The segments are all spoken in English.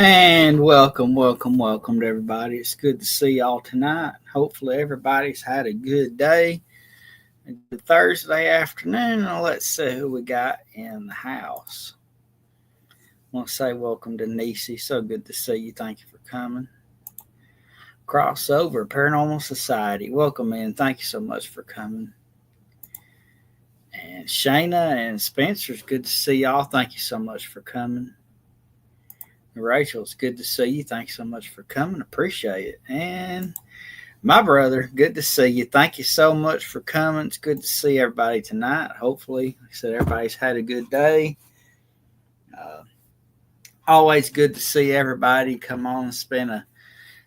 And welcome to everybody. It's good to see y'all tonight. Hopefully, everybody's had a good day, a good Thursday afternoon. Now, let's see who we got in the house. I want to say welcome to Nisi. So good to see you. Thank you for coming. Crossover Paranormal Society. Welcome in. Thank you so much for coming. And Shayna and Spencer, it's good to see y'all. Thank you so much for coming. Rachel, it's good to see you. Thanks so much for coming. Appreciate it. And my brother, good to see you. Thank you so much for coming. It's good to see everybody tonight. Hopefully, like I said, everybody's had a good day. Uh, Always good to see everybody come on and spend a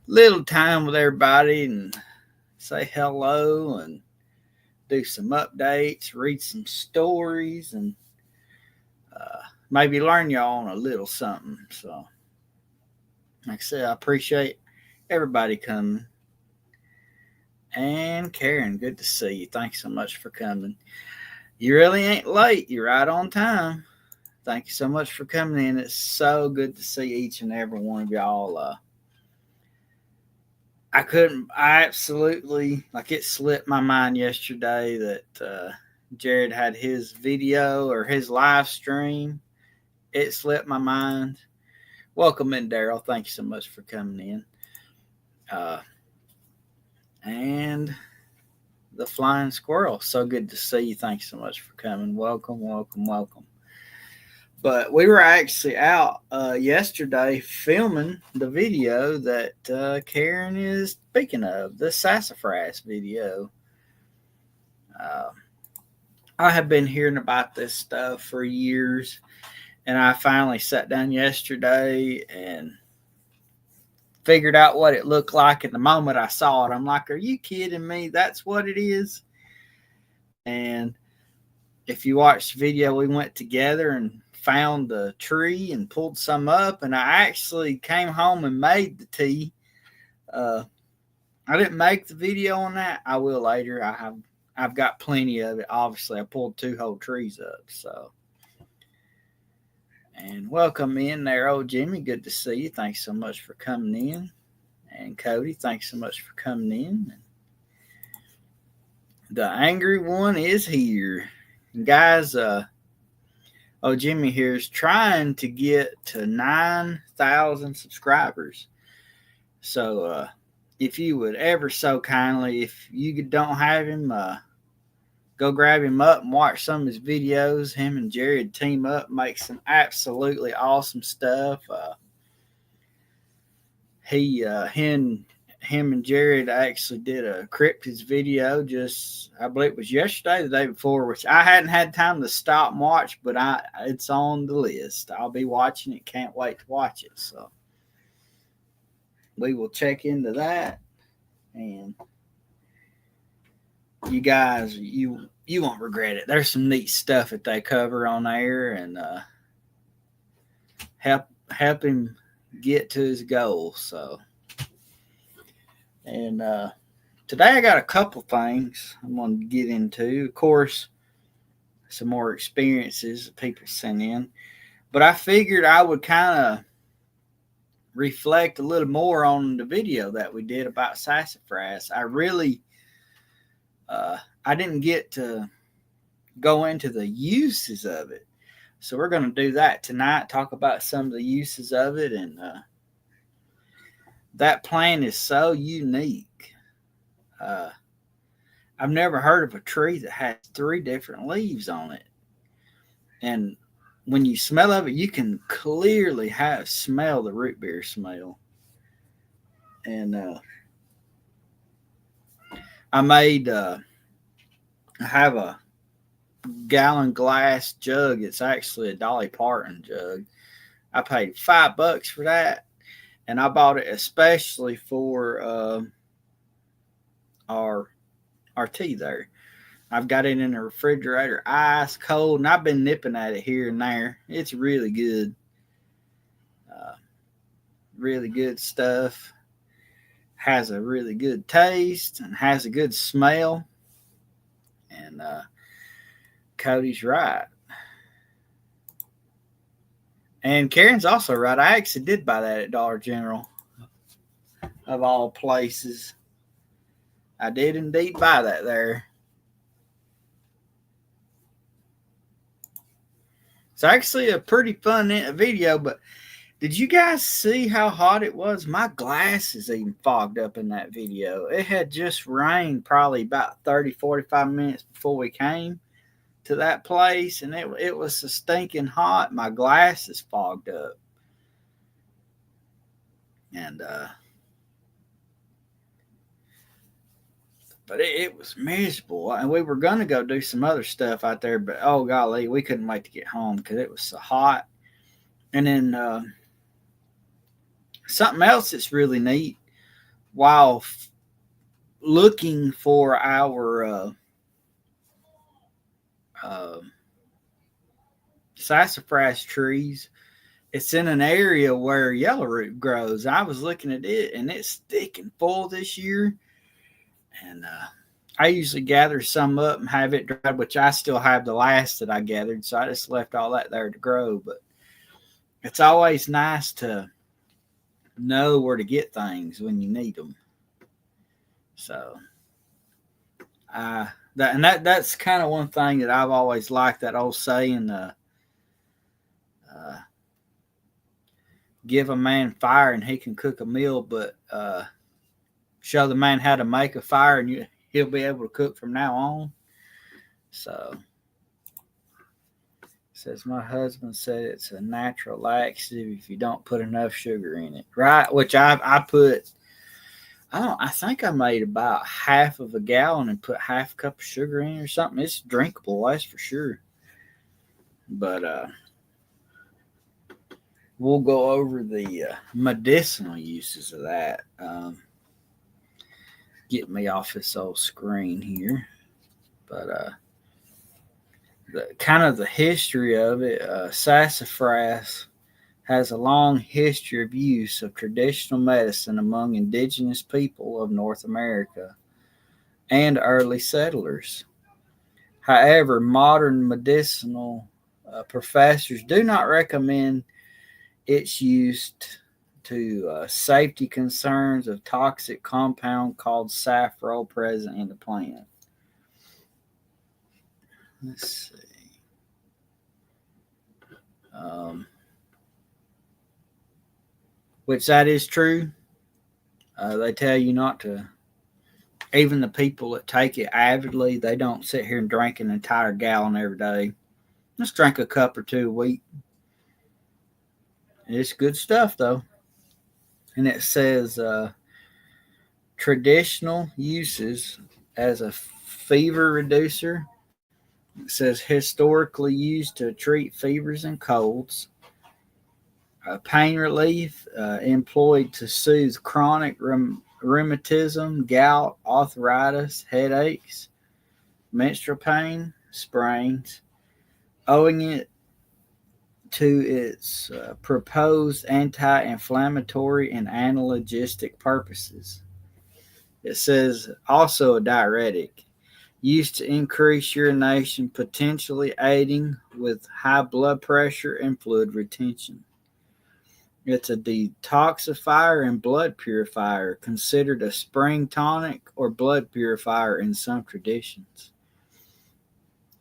little time with everybody and say hello and do some updates, read some stories, and maybe learn y'all on a little something. So, like I said, I appreciate everybody coming. And Karen, good to see you. Thanks so much for coming. You really ain't late. You're right on time. Thank you so much for coming in. It's so good to see each and every one of y'all. I absolutely, like it slipped my mind yesterday that Jared had his video or his live stream. It slipped my mind. Welcome in, Daryl. Thank you so much for coming in. And the flying squirrel. So good to see you. Thanks so much for coming. Welcome. But we were actually out yesterday filming the video that Karen is speaking of, the sassafras video. Uh, I have been hearing about this stuff for years, and I finally sat down yesterday and figured out what it looked like. And the moment I saw it, I'm like, are you kidding me? That's what it is? And if you watch the video, we went together and found the tree and pulled some up. And I actually came home and made the tea. I didn't make the video on that. I will later. I've got plenty of it. Obviously, I pulled 2 whole trees up. So, and welcome in there, old Jimmy. Good to see you. Thanks so much for coming in. And Cody, thanks so much for coming in. The angry one is here. And guys, Jimmy here is trying to get to 9,000 subscribers. So if you would ever so kindly, if you don't have him, go grab him up and watch some of his videos. Him and Jared team up, make some absolutely awesome stuff. Him and Jared actually did a cryptids video just, I believe it was yesterday, the day before, which I hadn't had time to stop and watch, but it's on the list. I'll be watching it. Can't wait to watch it. So we will check into that, and you guys, you won't regret it. There's some neat stuff that they cover on there, and help him get to his goal. So. And today I got a couple things I'm going to get into. Of course, some more experiences that people sent in. But I figured I would kind of reflect a little more on the video that we did about sassafras. I didn't get to go into the uses of it. So we're going to do that tonight, talk about some of the uses of it. And that plant is so unique. I've never heard of a tree that has 3 different leaves on it. And when you smell of it, you can clearly smell the root beer smell. And I have a gallon glass jug. It's actually a Dolly Parton jug. I paid $5 for that. And I bought it especially for our tea there. I've got it in the refrigerator, ice cold, and I've been nipping at it here and there. It's really good. Really good stuff. Has a really good taste and has a good smell. And Cody's right. And Karen's also right. I actually did buy that at Dollar General, of all places. I did indeed buy that there. It's actually a pretty fun video, but did you guys see how hot it was? My glasses even fogged up in that video. It had just rained probably about 30, 45 minutes before we came to that place, and it was so stinking hot. My glasses fogged up. And but it was miserable, and we were gonna go do some other stuff out there, but oh golly, we couldn't wait to get home because it was so hot. And then something else that's really neat while looking for our sassafras trees, it's in an area where yellowroot grows. I was looking at it, and it's thick and full this year. And I usually gather some up and have it dried, which I still have the last that I gathered, so I just left all that there to grow. But it's always nice to know where to get things when you need them. So that's kind of one thing that I've always liked, that old saying, give a man fire and he can cook a meal, but show the man how to make a fire and he'll be able to cook from now on. So it says, my husband said it's a natural laxative if you don't put enough sugar in it, right? Which I put, I think I made about half of a gallon and put half a cup of sugar in or something. It's drinkable, that's for sure. But we'll go over the medicinal uses of that. Get me off this old screen here. But the history of it, sassafras has a long history of use of traditional medicine among indigenous people of North America and early settlers. However, modern medicinal professors do not recommend its use to safety concerns of toxic compound called safrole present in the plant. Let's see. Which that is true. They tell you not to. Even the people that take it avidly, they don't sit here and drink an entire gallon every day. Just drink a cup or two a week. It's good stuff, though. And it says traditional uses as a fever reducer. It says historically used to treat fevers and colds. Pain relief, employed to soothe chronic rheumatism, gout, arthritis, headaches, menstrual pain, sprains, owing it to its proposed anti-inflammatory and analgesic purposes. It says also a diuretic, used to increase urination, potentially aiding with high blood pressure and fluid retention. It's a detoxifier and blood purifier, considered a spring tonic or blood purifier in some traditions.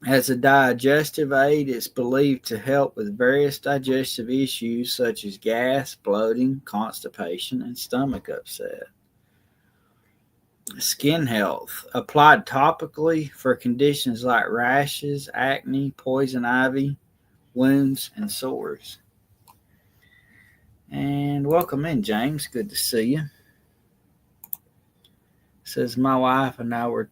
As a digestive aid, it's believed to help with various digestive issues such as gas, bloating, constipation, and stomach upset. Skin health, applied topically for conditions like rashes, acne, poison ivy, wounds, and sores. And welcome in, James. Good to see you. Says, my wife and I were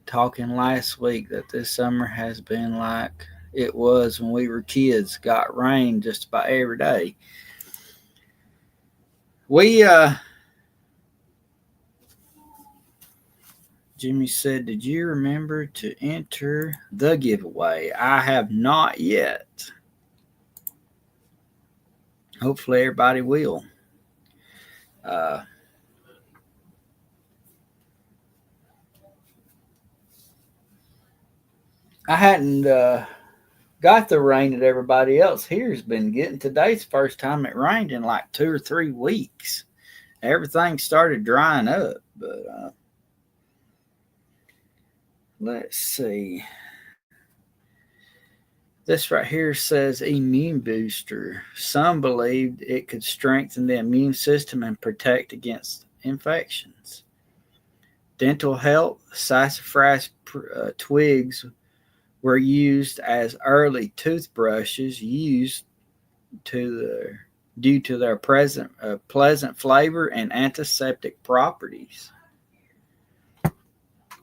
talking last week that this summer has been like it was when we were kids. Got rain just about every day. Jimmy said, did you remember to enter the giveaway? I have not yet. Hopefully everybody will. I hadn't got the rain that everybody else here has been getting. Today's the first time it rained in like 2 or 3 weeks. Everything started drying up, but let's see. This right here says immune booster. Some believed it could strengthen the immune system and protect against infections. Dental health, sassafras twigs were used as early toothbrushes used due to their pleasant flavor and antiseptic properties.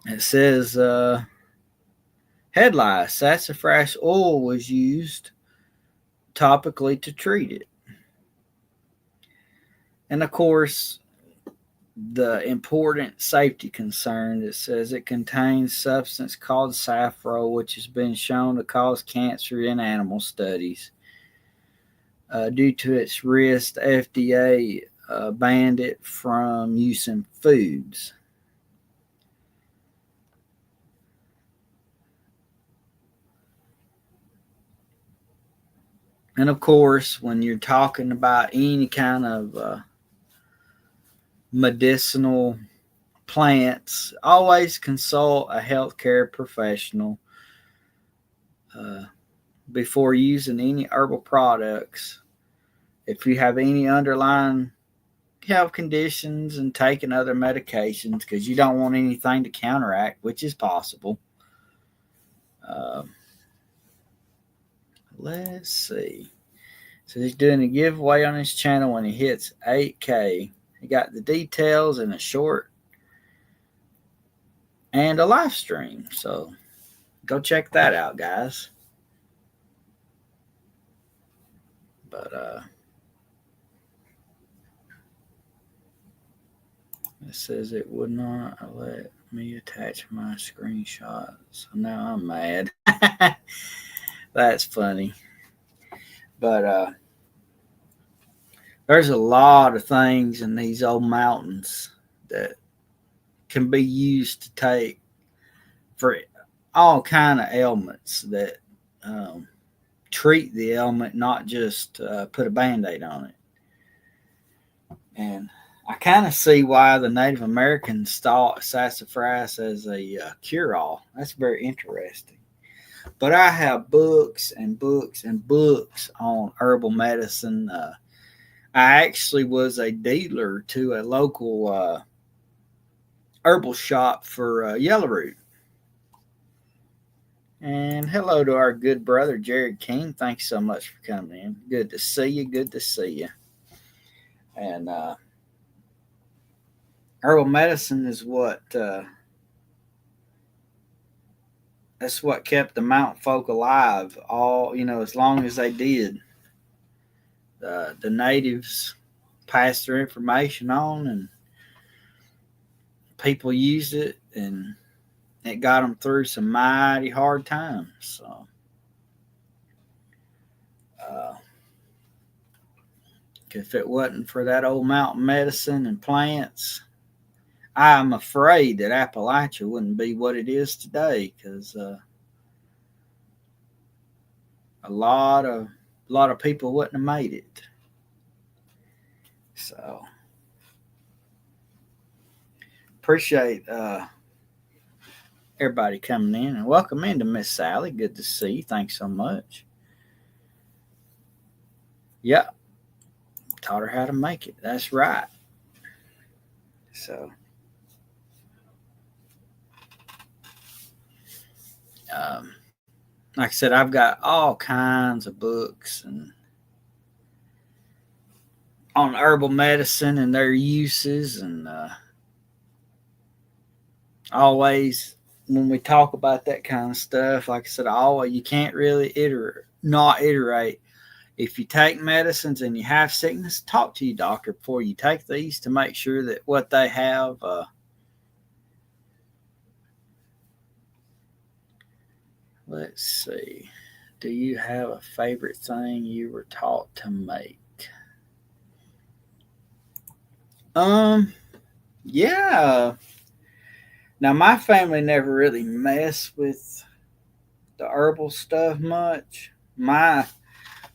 It says head lice, sassafras oil was used topically to treat it. And of course, the important safety concern that says it contains substance called safrole, which has been shown to cause cancer in animal studies. Due to its risk, the FDA banned it from use in foods. And of course, when you're talking about any kind of medicinal plants, always consult a healthcare professional before using any herbal products. If you have any underlying health conditions and taking other medications, because you don't want anything to counteract, which is possible. Let's see. So he's doing a giveaway on his channel when he hits 8K. He got the details in a short and a live stream. So go check that out, guys. But it says it would not let me attach my screenshot. So now I'm mad. That's funny. But there's a lot of things in these old mountains that can be used to take for all kind of ailments that treat the ailment, not just put a Band-Aid on it. And I kind of see why the Native Americans thought sassafras as a cure-all. That's very interesting. But I have books and books and books on herbal medicine. I actually was a dealer to a local herbal shop for yellow root. And hello to our good brother, Jared King. Thanks so much for coming in. Good to see you. Good to see you. And herbal medicine is that's what kept the mountain folk alive all, as long as they did. The natives passed their information on, and people used it, and it got them through some mighty hard times. So, if it wasn't for that old mountain medicine and plants, I'm afraid that Appalachia wouldn't be what it is today, because a lot of people wouldn't have made it. So appreciate everybody coming in, and welcome into Miss Sally. Good to see you. Thanks so much. Yeah, taught her how to make it. That's right. So like I said, I've got all kinds of books and on herbal medicine and their uses, and always when we talk about that kind of stuff, like I said, you can't really not iterate. If you take medicines and you have sickness, talk to your doctor before you take these to make sure that what they have. Let's see. Do you have a favorite thing you were taught to make? Yeah. Now, my family never really messed with the herbal stuff much. My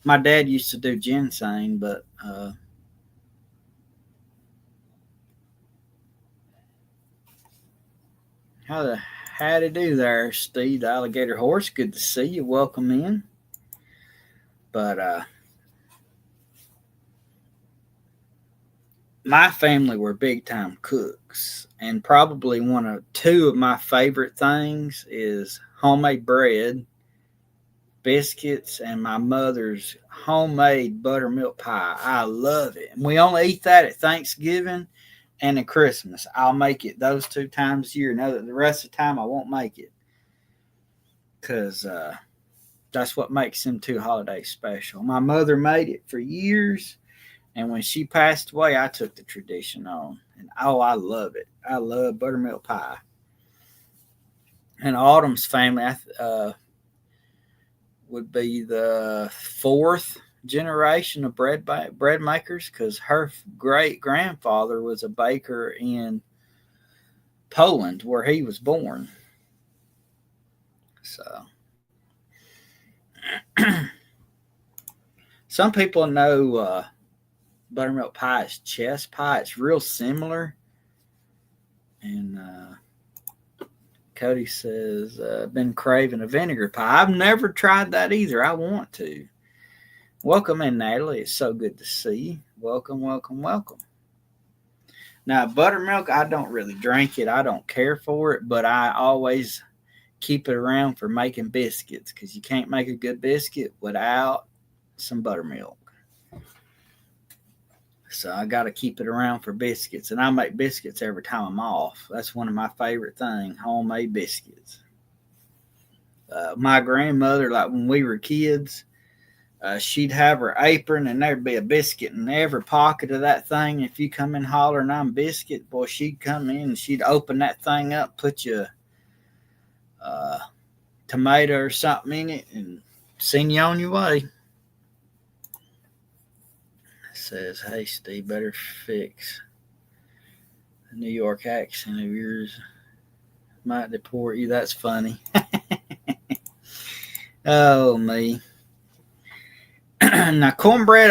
dad used to do ginseng, but how to do there, Steve, the alligator horse? Good to see you. Welcome in. But my family were big time cooks, and probably two of my favorite things is homemade bread, biscuits, and my mother's homemade buttermilk pie. I love it, and we only eat that at Thanksgiving and at Christmas. I'll make it those 2 times a year. Know the rest of the time I won't make it because that's what makes them 2 holidays special. My mother made it for years, and when she passed away, I took the tradition on. And oh, I love it. I love buttermilk pie. And Autumn's family would be the fourth generation of bread makers because her great grandfather was a baker in Poland, where he was born. So, some people know buttermilk pie is chess pie. It's real similar. And Cody says, been craving a vinegar pie. I've never tried that either. I want to. Welcome in, Natalie. It's so good to see you. Welcome, welcome, welcome. Now, buttermilk, I don't really drink it. I don't care for it, but I always keep it around for making biscuits because you can't make a good biscuit without some buttermilk. So I got to keep it around for biscuits, and I make biscuits every time I'm off. That's one of my favorite things, homemade biscuits. My grandmother, like when we were kids, she'd have her apron, and there'd be a biscuit in every pocket of that thing. If you come in hollering, I'm biscuit, boy, she'd come in and she'd open that thing up, put you a tomato or something in it, and send you on your way. Says, hey, Steve, better fix the New York accent of yours. Might deport you. That's funny. Oh, me. Now, cornbread,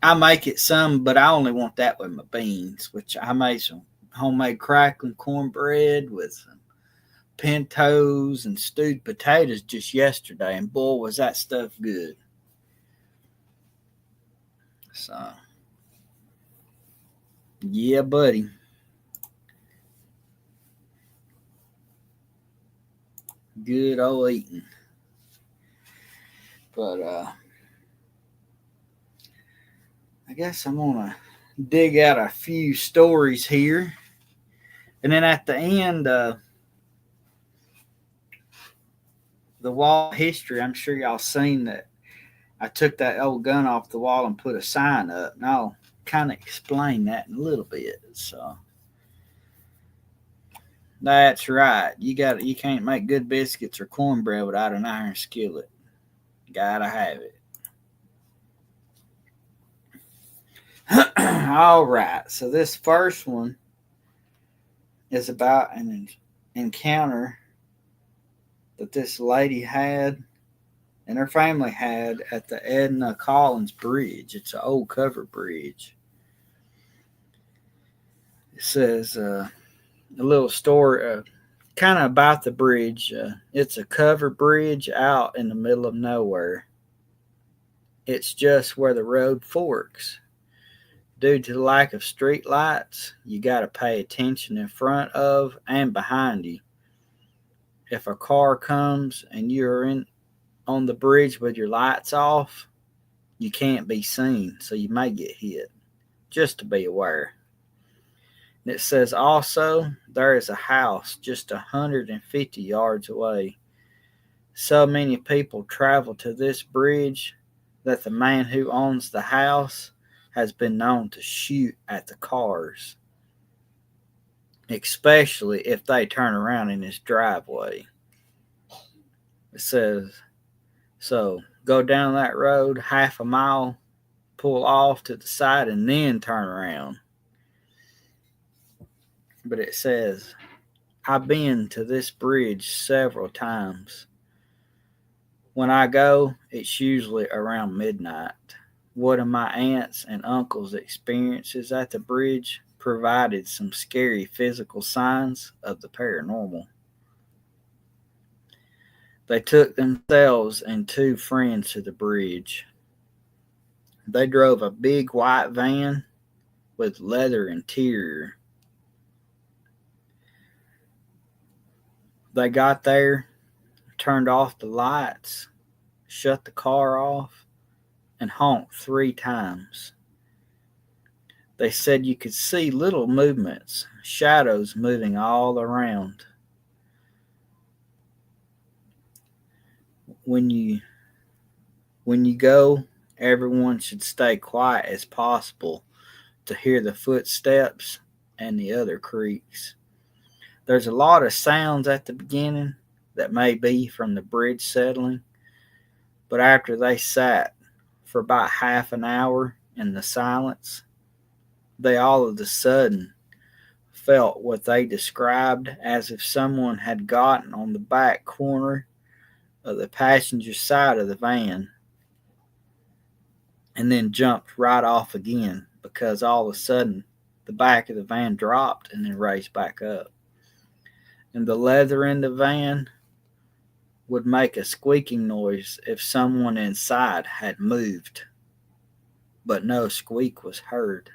I make it some, but I only want that with my beans, which I made some homemade crackling cornbread with some pintos and stewed potatoes just yesterday, and boy, was that stuff good. So, yeah, buddy. Good old eating. But I guess I'm gonna dig out a few stories here, and then at the end, the wall of history. I'm sure y'all seen that I took that old gun off the wall and put a sign up, and I'll kind of explain that in a little bit. So that's right. You can't make good biscuits or cornbread without an iron skillet. Gotta have it. All right. So this first one is about an encounter that this lady had and her family had at the Edna Collins Bridge. It's an old cover bridge. It says a little story kind of about the bridge. It's a cover bridge out in the middle of nowhere. It's just where the road forks. Due to the lack of street lights, you got to pay attention in front of and behind you. If a car comes and you're in on the bridge with your lights off, you can't be seen, so you may get hit. Just to be aware. And it says also there is a house just 150 yards away. So many people travel to this bridge that the man who owns the house has been known to shoot at the cars, especially if they turn around in his driveway. It says, so go down that road half a mile, pull off to the side, and then turn around. But it says, I've been to this bridge several times. When I go, it's usually around midnight. One of my aunts and uncles' experiences at the bridge provided some scary physical signs of the paranormal. They took themselves and two friends to the bridge. They drove a big white van with leather interior. They got there, turned off the lights, shut the car off, and honked 3 times. They said you could see little movements, shadows moving all around. When you go, everyone should stay quiet as possible to hear the footsteps and the other creaks. There's a lot of sounds at the beginning that may be from the bridge settling, but after they sat for about half an hour in the silence, they all of a sudden felt what they described as if someone had gotten on the back corner of the passenger side of the van and then jumped right off again, because all of a sudden the back of the van dropped and then raised back up. And the leather in the van would make a squeaking noise if someone inside had moved, but no squeak was heard.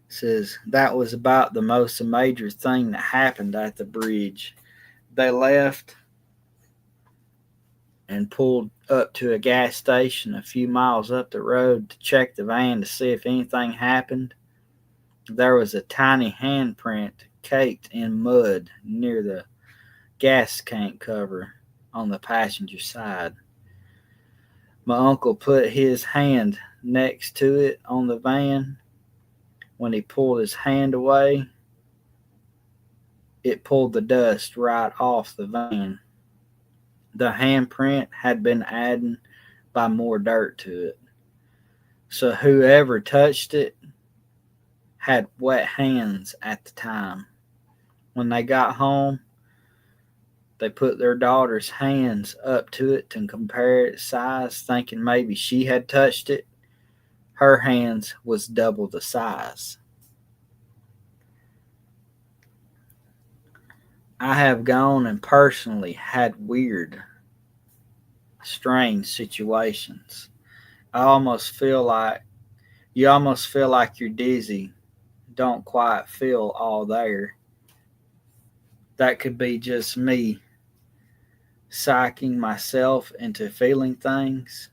It says that was about the most major thing that happened at the bridge. They left and pulled up to a gas station a few miles up the road to check the van to see if anything happened. There was a tiny handprint caked in mud near the gas tank cover on the passenger side. My uncle put his hand next to it on the van. When he pulled his hand away, it pulled the dust right off the van. The handprint had been added by more dirt to it. So whoever touched it had wet hands at the time. When they got home, they put their daughter's hands up to it to compare its size, thinking maybe she had touched it. Her hands was double the size. I have gone and personally had weird, strange situations. I almost feel like you almost feel like you're dizzy, don't quite feel all there. That could be just me psyching myself into feeling things.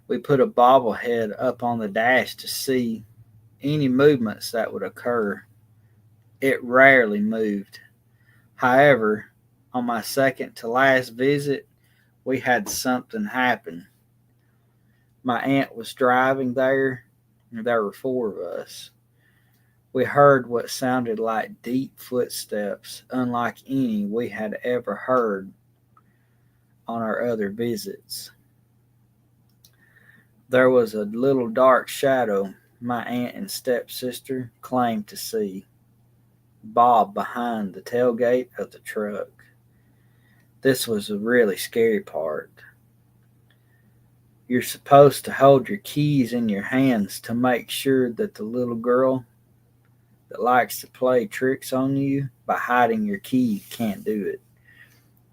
We put a bobblehead up on the dash to see any movements that would occur. It rarely moved. However, on my second to last visit, we had something happen. My aunt was driving there, and there were 4 of us. We heard what sounded like deep footsteps, unlike any we had ever heard on our other visits. There was a little dark shadow my aunt and stepsister claimed to see bob behind the tailgate of the truck. This was the really scary part. You're supposed to hold your keys in your hands to make sure that the little girl that likes to play tricks on you by hiding your key can't do it.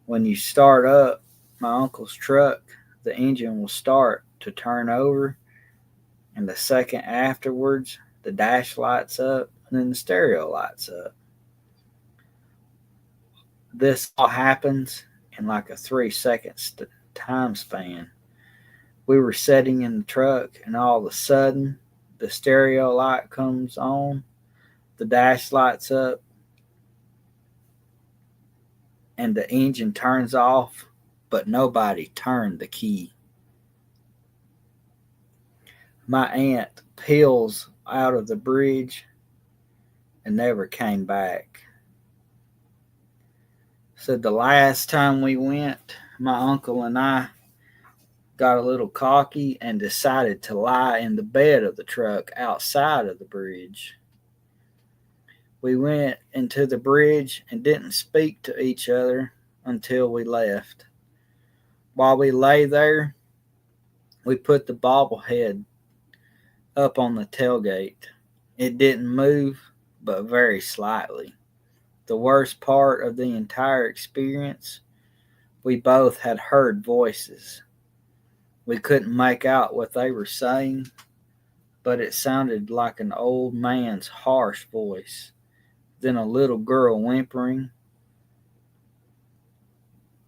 When you start up my uncle's truck, the engine will start to turn over, and the second afterwards, the dash lights up and then the stereo lights up. This all happens in like a 3 second time span. We were sitting in the truck, and all of a sudden, the stereo light comes on, the dash lights up, and the engine turns off, but nobody turned the key. My aunt peels out of the bridge and never came back. Said the last time we went, my uncle and I got a little cocky and decided to lie in the bed of the truck outside of the bridge. We went into the bridge and didn't speak to each other until we left. While we lay there, we put the bobblehead up on the tailgate. It didn't move, but very slightly. The worst part of the entire experience, we both had heard voices. We couldn't make out what they were saying, but it sounded like an old man's harsh voice, then a little girl whimpering,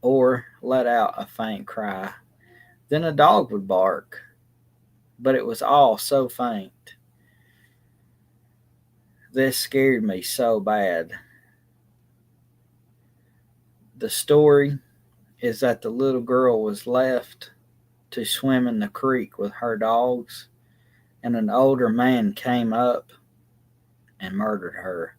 or let out a faint cry. Then a dog would bark, but it was all so faint. This scared me so bad. The story is that the little girl was left to swim in the creek with her dogs, and an older man came up and murdered her.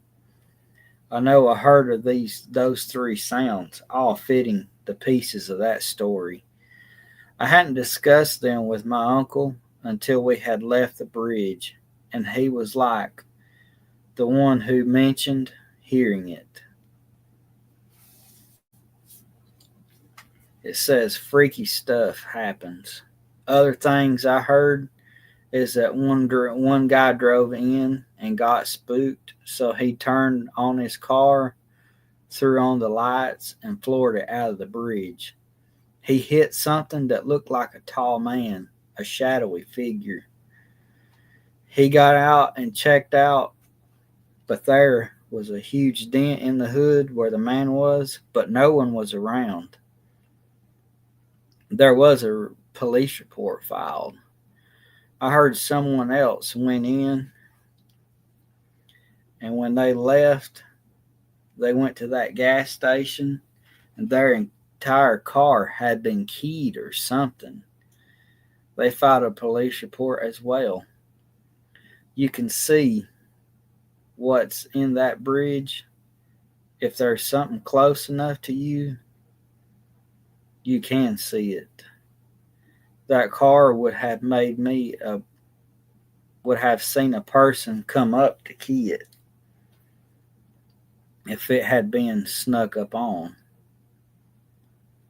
I know I heard of those three sounds, all fitting the pieces of that story. I hadn't discussed them with my uncle until we had left the bridge, and he was like the one who mentioned hearing it. It says freaky stuff happens. Other things I heard is that one guy drove in and got spooked, so he turned on his car, threw on the lights, and floored it out of the bridge. He hit something that looked like a tall man, a shadowy figure. He got out and checked out, but there was a huge dent in the hood where the man was, but no one was around. There was a police report filed. I heard someone else went in, and when they left, they went to that gas station, and their entire car had been keyed or something. They filed a police report as well. You can see what's in that bridge. If there's something close enough to you, you can see it. That car would have seen a person come up to key it if it had been snuck up on.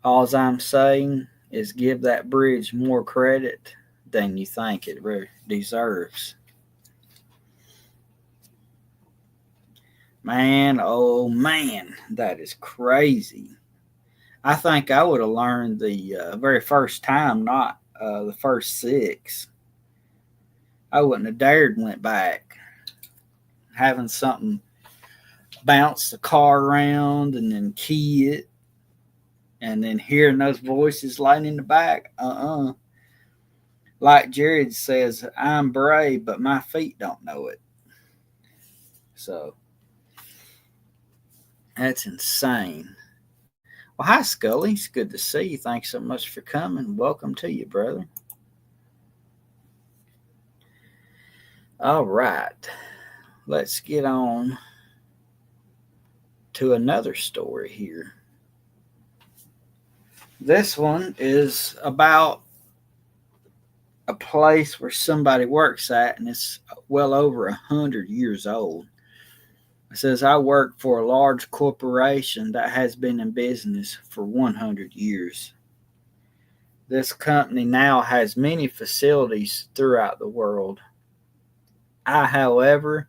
All I'm saying is give that bridge more credit than you think it deserves. Man, oh man, that is crazy. I think I would have learned the very first time, not the first six. I wouldn't have dared went back. Having something bounce the car around and then key it, and then hearing those voices laying in the back. Like Jared says, I'm brave, but my feet don't know it. So that's insane. Well, hi, Scully. It's good to see you. Thanks so much for coming. Welcome to you, brother. All right. Let's get on to another story here. This one is about a place where somebody works at, and it's well over 100 years old. It says, I work for a large corporation that has been in business for 100 years. This company now has many facilities throughout the world. I, however,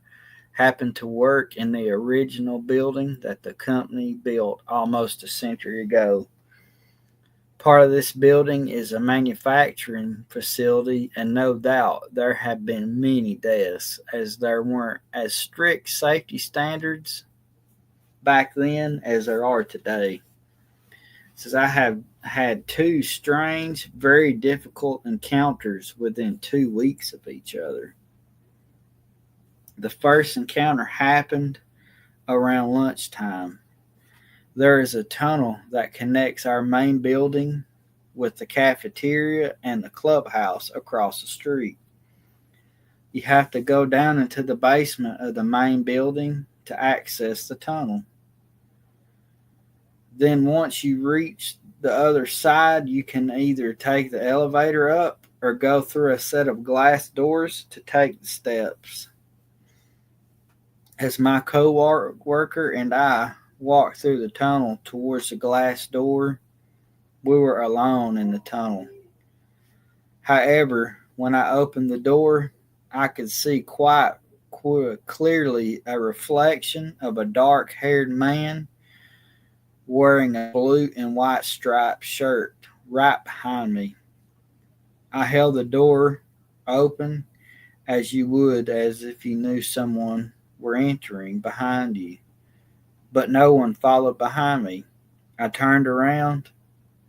happen to work in the original building that the company built almost a century ago. Part of this building is a manufacturing facility, and no doubt there have been many deaths as there weren't as strict safety standards back then as there are today. It says, I have had two strange, very difficult encounters within 2 weeks of each other. The first encounter happened around lunchtime. There is a tunnel that connects our main building with the cafeteria and the clubhouse across the street. You have to go down into the basement of the main building to access the tunnel. Then once you reach the other side, you can either take the elevator up or go through a set of glass doors to take the steps. As my co-worker and I walked through the tunnel towards the glass door. We were alone in the tunnel. However, when I opened the door, I could see quite clearly a reflection of a dark haired man wearing a blue and white striped shirt right behind me. I held the door open as you would as if you knew someone were entering behind you, but no one followed behind me. I turned around.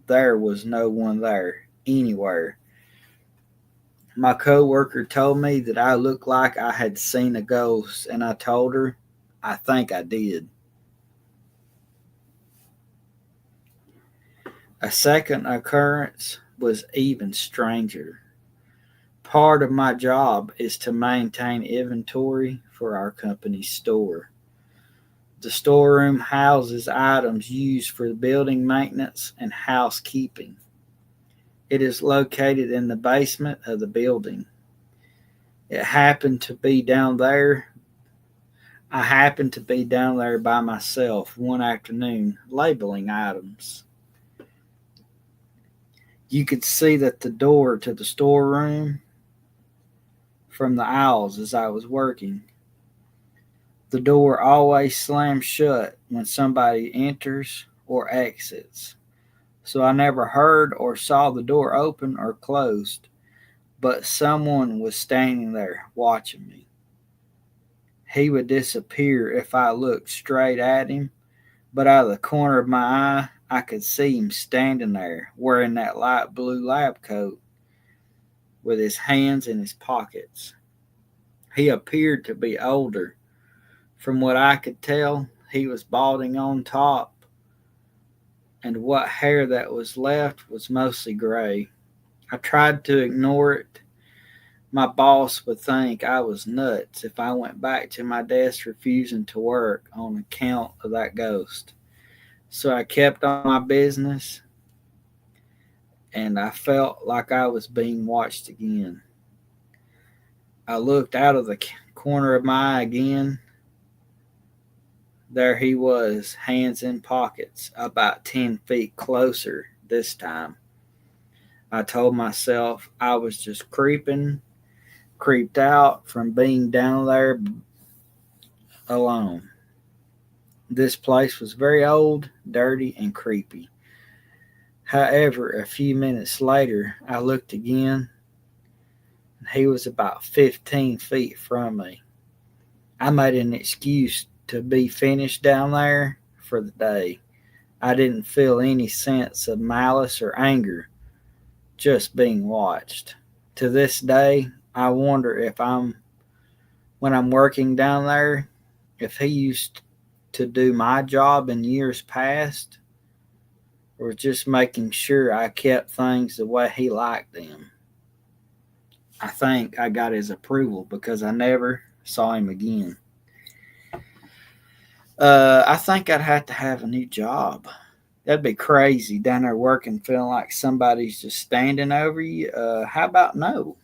There was no one there anywhere. My coworker told me that I looked like I had seen a ghost, and I told her I think I did. A second occurrence was even stranger. Part of my job is to maintain inventory for our company's store. The storeroom houses items used for building maintenance and housekeeping. It is located in the basement of the building. It happened to be down there. I happened to be down there by myself one afternoon labeling items. You could see that the door to the storeroom from the aisles as I was working. The door always slams shut when somebody enters or exits, so I never heard or saw the door open or closed, but someone was standing there watching me. He would disappear if I looked straight at him, but out of the corner of my eye, I could see him standing there wearing that light blue lab coat with his hands in his pockets. He appeared to be older. From what I could tell, he was balding on top, and what hair that was left was mostly gray. I tried to ignore it. My boss would think I was nuts if I went back to my desk refusing to work on account of that ghost. So I kept on my business, and I felt like I was being watched again. I looked out of the corner of my eye again. There he was, hands in pockets, about 10 feet closer this time. I told myself I was just creeped out from being down there alone. This place was very old, dirty, and creepy. However, a few minutes later, I looked again, and he was about 15 feet from me. I made an excuse to be finished down there for the day. I didn't feel any sense of malice or anger, just being watched. To this day, I wonder when I'm working down there, if he used to do my job in years past, or just making sure I kept things the way he liked them. I think I got his approval because I never saw him again. I think I'd have to have a new job. That'd be crazy down there working, feeling like somebody's just standing over you. How about no?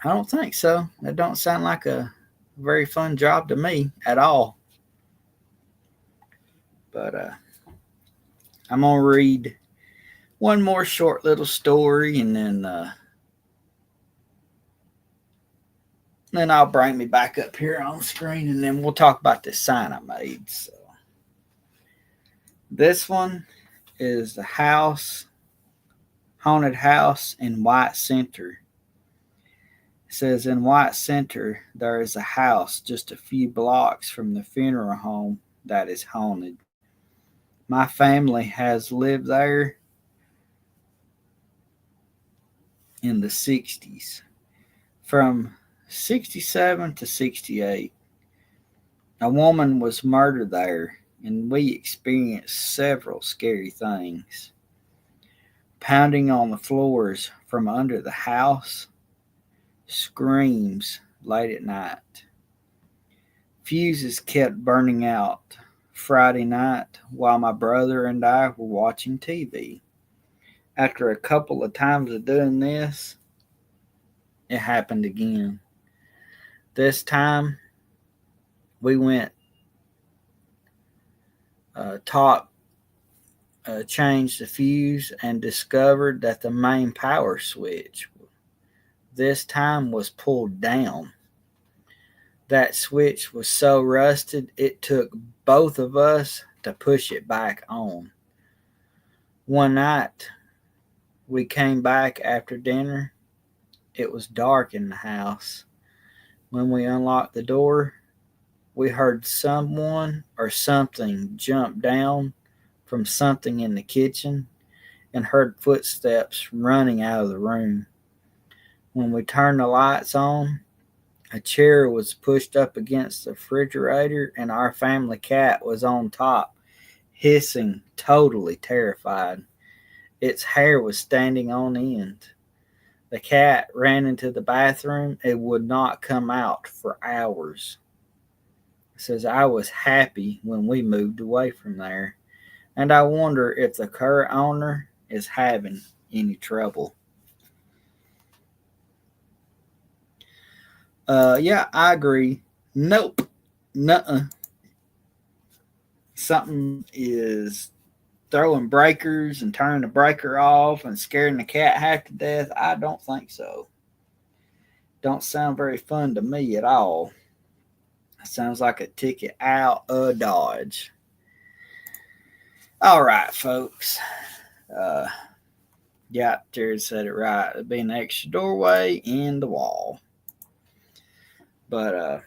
I don't think so. That don't sound like a very fun job to me at all. But I'm gonna read one more short little story, and then I'll bring me back up here on the screen, and then we'll talk about this sign I made. So this one is the haunted house in White Center. It says in White Center there is a house just a few blocks from the funeral home that is haunted. My family has lived there in the 60s, from 67 to 68. A woman was murdered there, and we experienced several scary things. Pounding on the floors from under the house, screams late at night. Fuses kept burning out Friday night while my brother and I were watching TV. After a couple of times of doing this, it happened again. This time, we went top changed the fuse and discovered that the main power switch this time was pulled down. That switch was so rusted it took both of us to push it back on. One night we came back after dinner. It was dark in the house. When we unlocked the door, we heard someone or something jump down from something in the kitchen and heard footsteps running out of the room. When we turned the lights on, a chair was pushed up against the refrigerator and our family cat was on top, hissing, totally terrified. Its hair was standing on end. The cat ran into the bathroom and would not come out for hours. It says, I was happy when we moved away from there, and I wonder if the current owner is having any trouble. Yeah, I agree. Nope. Nuh-uh. Something is throwing breakers and turning the breaker off and scaring the cat half to death. I don't think so. Don't sound very fun to me at all. It sounds like a ticket out of Dodge. All right, folks. Yeah, Jared said it right. It'd be an extra doorway in the wall. But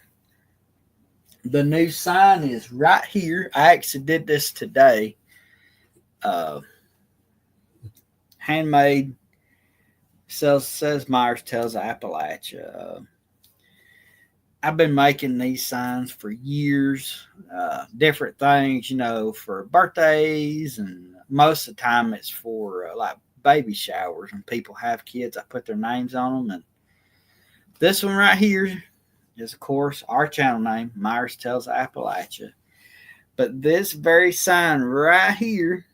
the new sign is right here. I actually did this today. Handmade. Says Myers tells Appalachia. I've been making these signs for years. Different things, for birthdays, and most of the time it's for like baby showers. When people have kids, I put their names on them. And this one right here is, of course, our channel name, Myers Tells Appalachia. But this very sign right here,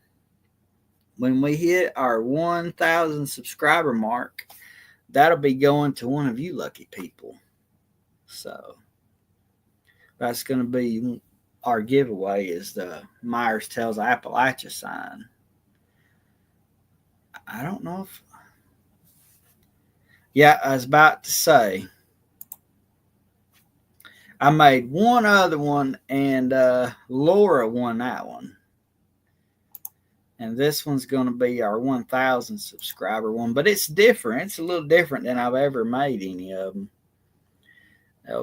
when we hit our 1,000 subscriber mark, that'll be going to one of you lucky people. So that's going to be our giveaway, is the Myers Tells Appalachia sign. I don't know if... Yeah, I was about to say, I made one other one, and Laura won that one. And this one's going to be our 1,000 subscriber one, but it's different. It's a little different than I've ever made any of them.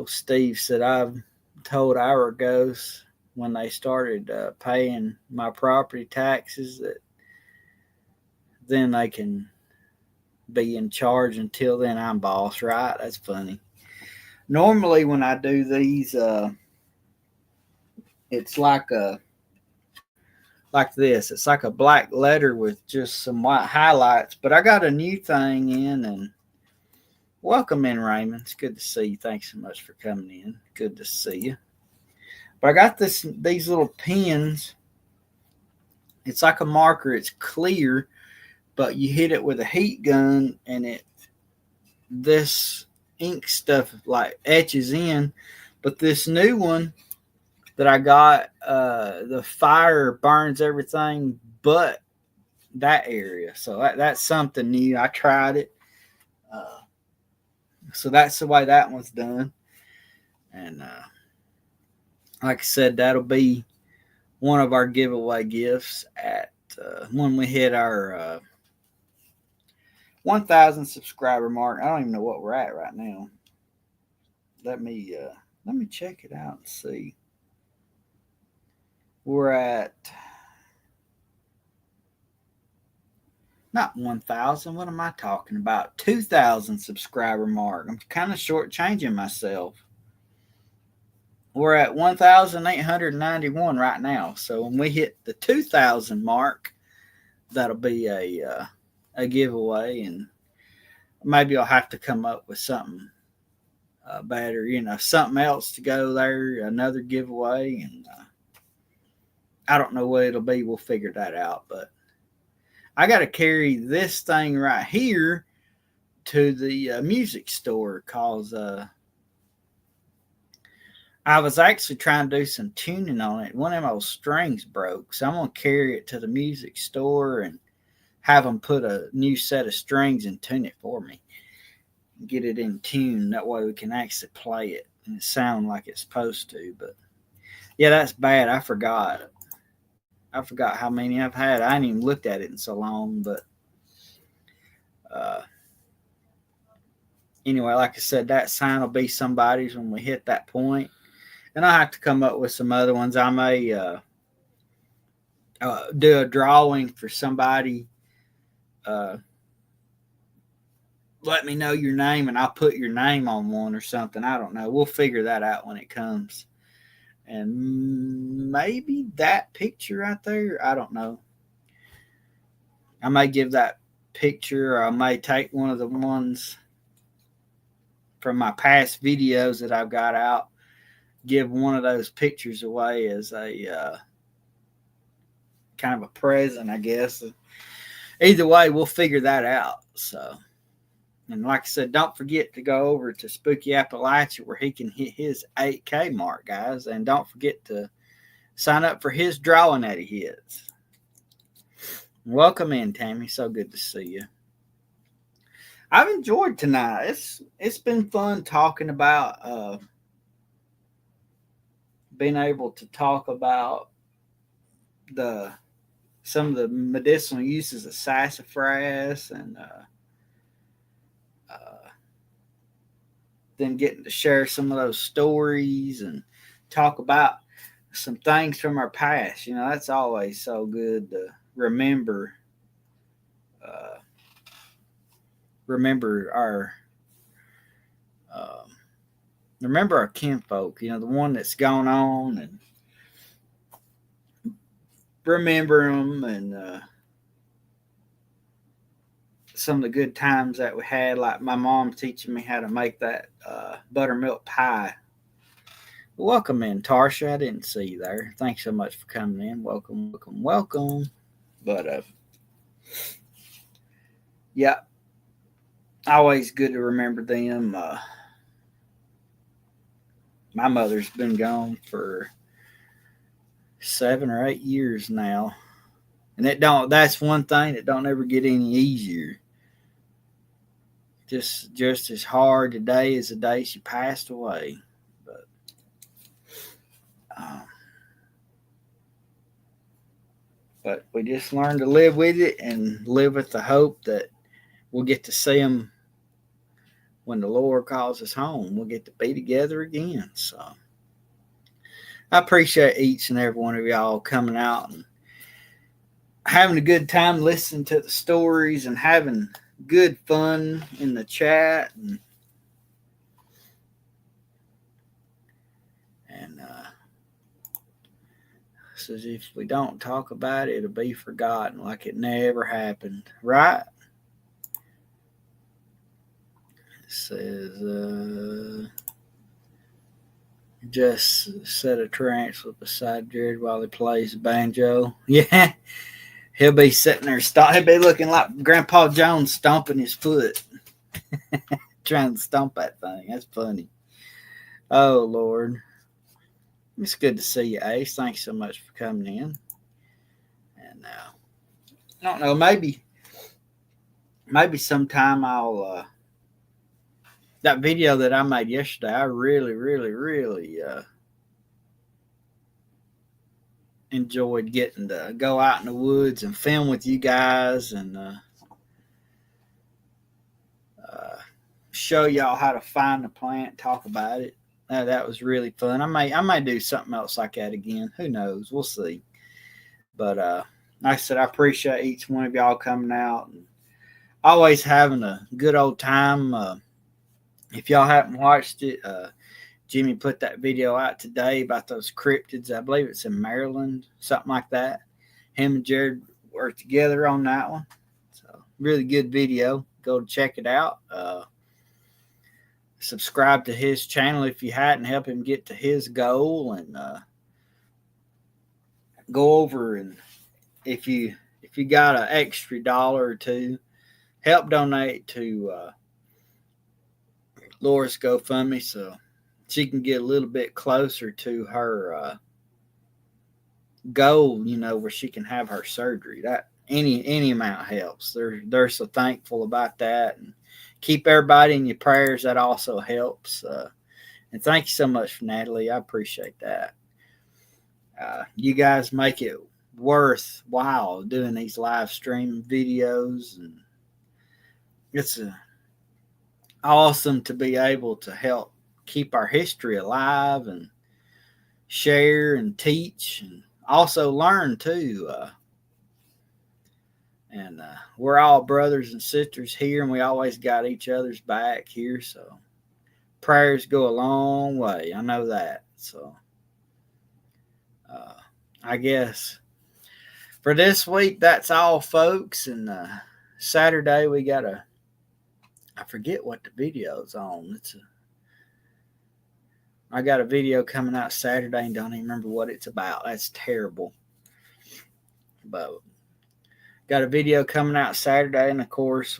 Steve said I've told Aragos when they started paying my property taxes that then they can be in charge. Until then, I'm boss, right? That's funny. Normally, when I do these, it's like this. It's like a black letter with just some white highlights. But I got a new thing in, and welcome in, Raymond. It's good to see you. Thanks so much for coming in. Good to see you. But I got these little pens. It's like a marker. It's clear, but you hit it with a heat gun, and this ink stuff like etches in. But this new one that I got, the fire burns everything but that area. So that's something new. I tried it. So that's the way that one's done. And like I said, that'll be one of our giveaway gifts at when we hit our 1,000 subscriber mark. I don't even know what we're at right now. Let me check it out and see. We're at not 1,000. What am I talking about? 2,000 subscriber mark. I'm kind of shortchanging myself. We're at 1,891 right now. So when we hit the 2,000 mark, that'll be a giveaway, and maybe I'll have to come up with something better, something else to go there, another giveaway, and I don't know what it'll be. We'll figure that out. But I got to carry this thing right here to the music store, because I was actually trying to do some tuning on it. One of those strings broke, so I'm gonna carry it to the music store and have them put a new set of strings and tune it for me. Get it in tune. That way we can actually play it and it sound like it's supposed to. But yeah, that's bad. I forgot. I forgot how many I've had. I ain't even looked at it in so long. But uh, anyway, like I said, that sign will be somebody's when we hit that point. And I'll have to come up with some other ones. I may do a drawing for somebody. Uh, Let me know your name and I'll put your name on one or something. I don't know. We'll figure that out when it comes. And maybe that picture right there, I don't know. I may give that picture, or I may take one of the ones from my past videos that I've got out, give one of those pictures away as a kind of a present, I guess. Either way, we'll figure that out. So, and like I said, don't forget to go over to Spooky Appalachian where he can hit his 8K mark, guys. And don't forget to sign up for his drawing that he hits. Welcome in, Tammy. So good to see you. I've enjoyed tonight. It's been fun talking about being able to talk about some of the medicinal uses of sassafras and then getting to share some of those stories and talk about some things from our past. You know, that's always so good to remember. Remember our um, remember our kinfolk. You know, the one that's gone on, and remember them and some of the good times that we had. Like my mom teaching me how to make that buttermilk pie. Welcome in, Tarsha. I didn't see you there. Thanks so much for coming in. Welcome, welcome, welcome. But yeah, always good to remember them. My mother's been gone for 7 or 8 years now, and it don't. That's one thing that don't ever get any easier. Just as hard today as the day she passed away. But um, but we just learn to live with it and live with the hope that we'll get to see them when the Lord calls us home. We'll get to be together again. So I appreciate each and every one of y'all coming out and having a good time listening to the stories and having good fun in the chat and says if we don't talk about it, it'll be forgotten like it never happened, right? It says just set a tarantula beside Jared while he plays banjo. Yeah, he'll be sitting there, he'll be looking like Grandpa Jones stomping his foot, trying to stomp that thing. That's funny. Oh Lord, it's good to see you, Ace. Thanks so much for coming in. And I don't know, maybe sometime I'll that video that I made yesterday. I really enjoyed getting to go out in the woods and film with you guys and show y'all how to find the plant, talk about it. That was really fun. I may do something else like that again. Who knows? We'll see. But like I said, I appreciate each one of y'all coming out and always having a good old time. If y'all haven't watched it, Jimmy put that video out today about those cryptids. I believe it's in Maryland, something like that. Him and Jared worked together on that one. So really good video. Go check it out. Subscribe to his channel if you hadn't. Help him get to his goal and go over and if you got an extra dollar or two, help donate to Laura's GoFundMe so she can get a little bit closer to her goal, where she can have her surgery. That any amount helps. They're so thankful about that, and keep everybody in your prayers. That also helps. And thank you so much, Natalie. I appreciate that. You guys make it worthwhile doing these live stream videos, and it's awesome to be able to help keep our history alive and share and teach and also learn too. And we're all brothers and sisters here, and we always got each other's back here. So prayers go a long way. I know that. So I guess for this week, that's all, folks. And Saturday, we got I forget what the video's on. I got a video coming out Saturday and don't even remember what it's about. That's terrible. But got a video coming out Saturday, and of course,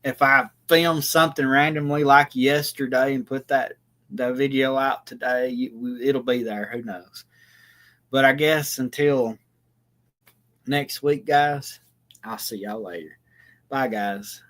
if I film something randomly like yesterday and put the video out today, it'll be there. Who knows? But I guess until next week, guys, I'll see y'all later. Bye, guys.